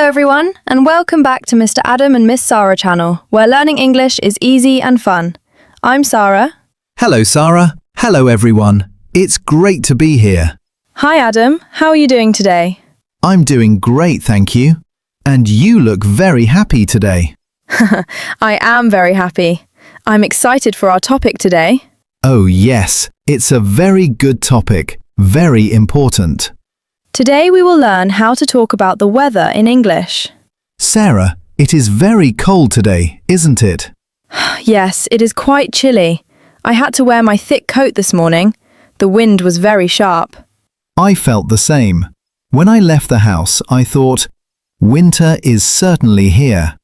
everyone, and welcome back to Mr. Adam and Miss Sarah channel, where learning English is easy and fun. I'm Sarah. Hello, Sarah. Hello, everyone. It's great to be here. Hi, Adam. How are you doing today? I'm doing great, thank you. And you look very happy today. I am very happy. I'm excited for our topic today. Oh, yes. It's a very good topic. Very important. Today we will learn how to talk about the weather in English. Sarah, it is very cold today, isn't it? Yes, it is quite chilly. I had to wear my thick coat this morning. The wind was very sharp. I felt the same. When I left the house, I thought, winter is certainly here.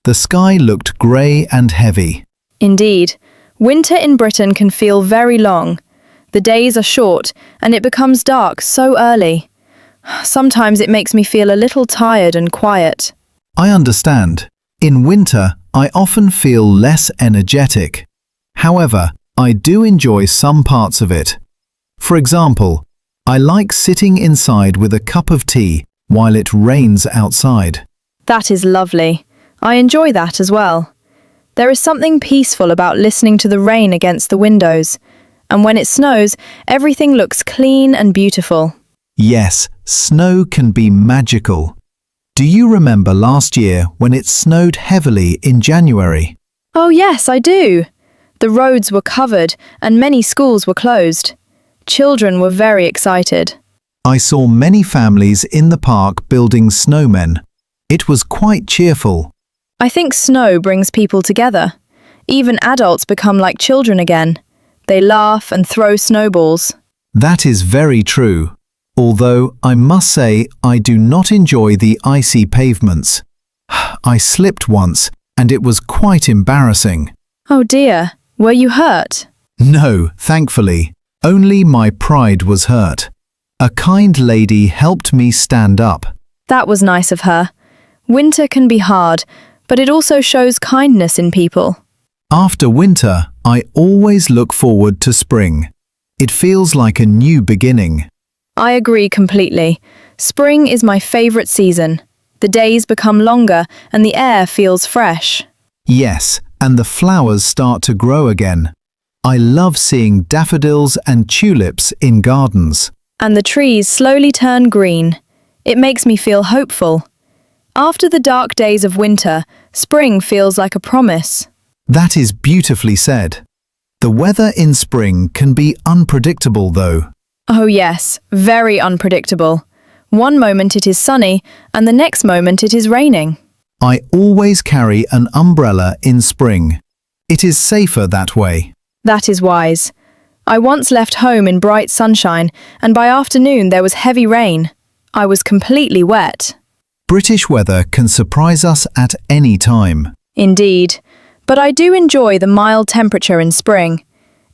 The sky looked grey and heavy. Indeed, winter in Britain can feel very long. The days are short and it becomes dark so early. Sometimes it makes me feel a little tired and quiet. I understand. In winter, I often feel less energetic. However, I do enjoy some parts of it. For example, I like sitting inside with a cup of tea while it rains outside. That is lovely. I enjoy that as well. There is something peaceful about listening to the rain against the windows, and when it snows, everything looks clean and beautiful. Yes, snow can be magical. Do you remember last year when it snowed heavily in January? Oh yes, I do. The roads were covered and many schools were closed. Children were very excited. I saw many families in the park building snowmen. It was quite cheerful. I think snow brings people together. Even adults become like children again. They laugh and throw snowballs. That is very true. Although I must say I do not enjoy the icy pavements. I slipped once and it was quite embarrassing. Oh dear, were you hurt? No, thankfully. Only my pride was hurt. A kind lady helped me stand up. That was nice of her. Winter can be hard, but it also shows kindness in people. After winter, I always look forward to spring. It feels like a new beginning. I agree completely. Spring is my favorite season. The days become longer and the air feels fresh. Yes, and the flowers start to grow again. I love seeing daffodils and tulips in gardens. And the trees slowly turn green. It makes me feel hopeful. After the dark days of winter, spring feels like a promise. That is beautifully said. The weather in spring can be unpredictable though. Oh yes, very unpredictable. One moment it is sunny and the next moment it is raining. I always carry an umbrella in spring. It is safer that way. That is wise. I once left home in bright sunshine and by afternoon there was heavy rain. I was completely wet. British weather can surprise us at any time. Indeed, but I do enjoy the mild temperature in spring.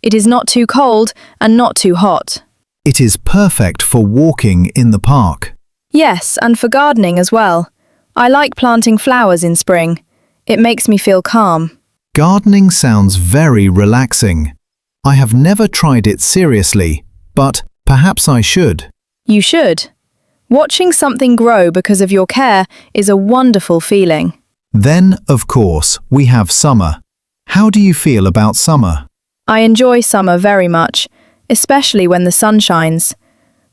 It is not too cold and not too hot. It is perfect for walking in the park. Yes, and for gardening as well. I like planting flowers in spring. It makes me feel calm. Gardening sounds very relaxing. I have never tried it seriously, but perhaps I should. You should. Watching something grow because of your care is a wonderful feeling. Then, of course, we have summer. How do you feel about summer? I enjoy summer very much, especially when the sun shines.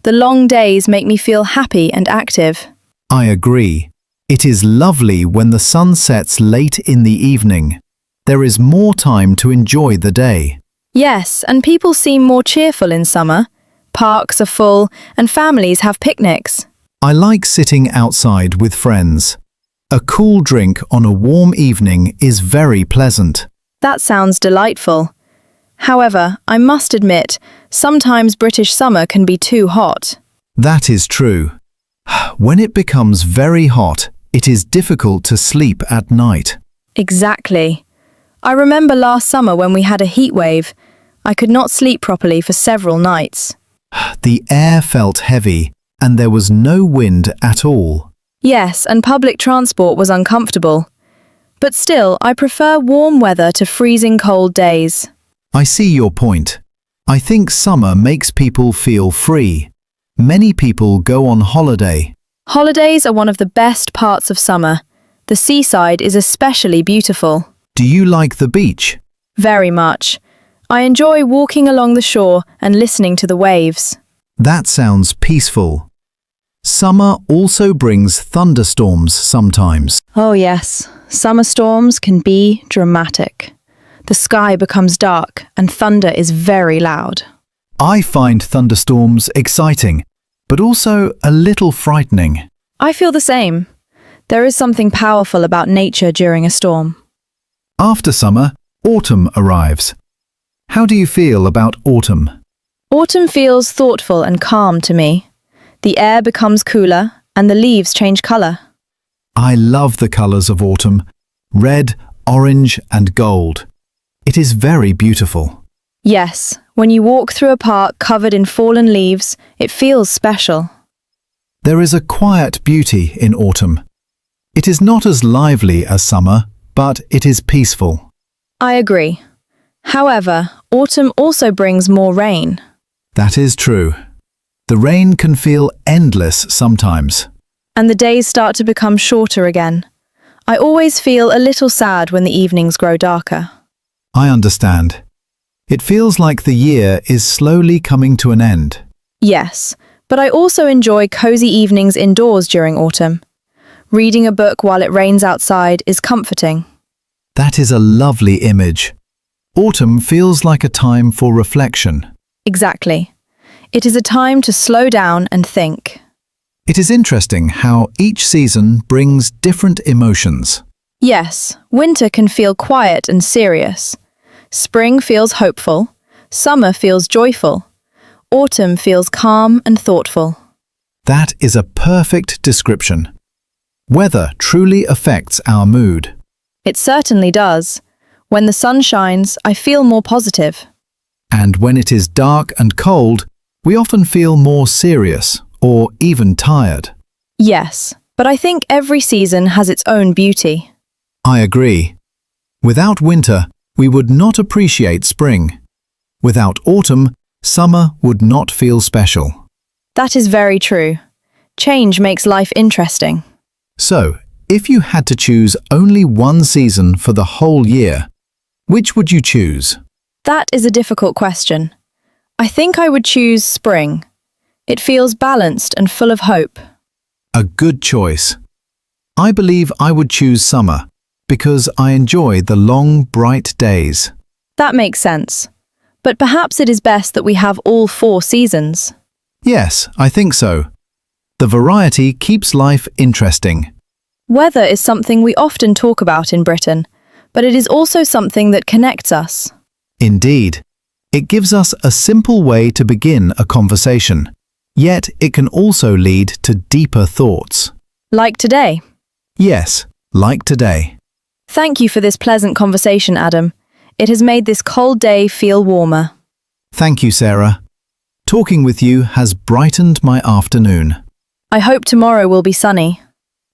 The long days make me feel happy and active. I agree. It is lovely when the sun sets late in the evening. There is more time to enjoy the day. Yes, and people seem more cheerful in summer. Parks are full and families have picnics. I like sitting outside with friends. A cool drink on a warm evening is very pleasant. That sounds delightful. However, I must admit, sometimes British summer can be too hot. That is true. When it becomes very hot, it is difficult to sleep at night. Exactly. I remember last summer when we had a heat wave. I could not sleep properly for several nights. The air felt heavy and there was no wind at all. Yes, and public transport was uncomfortable. But still, I prefer warm weather to freezing cold days. I see your point. I think summer makes people feel free. Many people go on holiday. Holidays are one of the best parts of summer. The seaside is especially beautiful. Do you like the beach? Very much. I enjoy walking along the shore and listening to the waves. That sounds peaceful. Summer also brings thunderstorms sometimes. Oh yes, summer storms can be dramatic. The sky becomes dark and thunder is very loud. I find thunderstorms exciting, but also a little frightening. I feel the same. There is something powerful about nature during a storm. After summer, autumn arrives. How do you feel about autumn? Autumn feels thoughtful and calm to me. The air becomes cooler and the leaves change colour. I love the colours of autumn, red, orange and gold. It is very beautiful. Yes, when you walk through a park covered in fallen leaves, it feels special. There is a quiet beauty in autumn. It is not as lively as summer, but it is peaceful. I agree. However, autumn also brings more rain. That is true. The rain can feel endless sometimes. And the days start to become shorter again. I always feel a little sad when the evenings grow darker. I understand. It feels like the year is slowly coming to an end. Yes, but I also enjoy cozy evenings indoors during autumn. Reading a book while it rains outside is comforting. That is a lovely image. Autumn feels like a time for reflection. Exactly. It is a time to slow down and think. It is interesting how each season brings different emotions. Yes, winter can feel quiet and serious. Spring feels hopeful. Summer feels joyful. Autumn feels calm and thoughtful. That is a perfect description. Weather truly affects our mood. It certainly does. When the sun shines, I feel more positive. And when it is dark and cold, we often feel more serious or even tired. Yes, but I think every season has its own beauty. I agree. Without winter, we would not appreciate spring. Without autumn, summer would not feel special. That is very true. Change makes life interesting. So, if you had to choose only one season for the whole year, which would you choose? That is a difficult question. I think I would choose spring. It feels balanced and full of hope. A good choice. I believe I would choose summer because I enjoy the long, bright days. That makes sense. But perhaps it is best that we have all 4 seasons. Yes, I think so. The variety keeps life interesting. Weather is something we often talk about in Britain, but it is also something that connects us. Indeed, it gives us a simple way to begin a conversation, yet it can also lead to deeper thoughts. Like today. Yes, like today. Thank you for this pleasant conversation, Adam. It has made this cold day feel warmer. Thank you, Sarah. Talking with you has brightened my afternoon. I hope tomorrow will be sunny.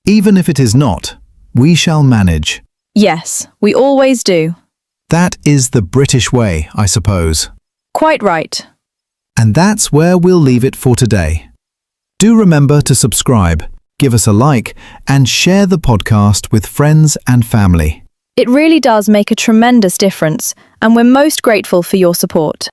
Even if it is not, we shall manage. Yes, we always do. That is the British way, I suppose. Quite right. And that's where we'll leave it for today. Do remember to subscribe, give us a like, and share the podcast with friends and family. It really does make a tremendous difference, and we're most grateful for your support.